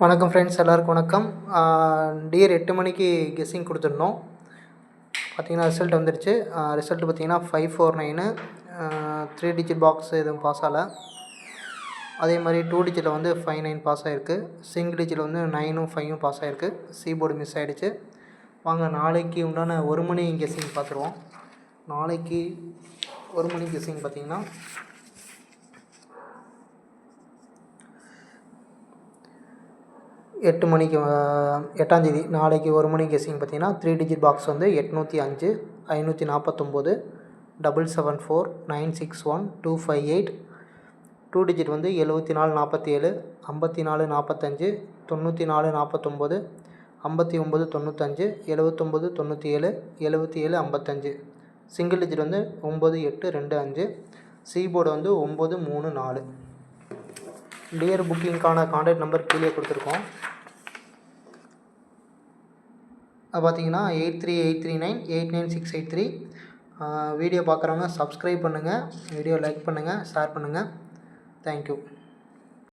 வணக்கம் ஃப்ரெண்ட்ஸ், எல்லாருக்கும் வணக்கம். டியர் 8 மணிக்கு கெஸ்ஸிங் கொடுத்துருந்தோம். பார்த்திங்கன்னா ரிசல்ட் வந்துடுச்சு. ரிசல்ட் பார்த்திங்கன்னா 549. 3 டிஜிட் பாக்ஸ் எதுவும் பாஸ் ஆகலை. அதே மாதிரி 2 டிஜிட்டில் வந்து 59 பாஸ் ஆகிருக்கு. சிங்கிள் டிஜிட்டில் வந்து 9ம் 5ம் பாஸ் ஆகிருக்கு. போர்டு மிஸ் ஆகிடுச்சு. வாங்க நாளைக்கு உண்டான 1 மணி கெஸ்ஸிங் பார்த்துருவோம். நாளைக்கு 1 மணி கெஸ்ஸிங் பார்த்திங்கன்னா 8 மணிக்கு 8ஆம் தேதி நாளைக்கு 1 மணி கெஸ்ஸிங் பார்த்திங்கன்னா 3 டிஜிட் பாக்ஸ் வந்து 805 549 774 961 258. 2 டிஜிட் வந்து 74 47 54 45 94 49 59 95 79 97 77 55. சிங்கிள் டிஜிட் வந்து 9825. போர்டு வந்து 934. டியர் புக்கிங்க்கான கான்டாக்ட் நம்பர் கீழே கொடுத்துருக்கோம். அது பார்த்தீங்கன்னா 8383989683. வீடியோ பார்க்குறவங்க சப்ஸ்கிரைப் பண்ணுங்கள், வீடியோ லைக் பண்ணுங்கள், ஷேர் பண்ணுங்கள். தேங்க்யூ.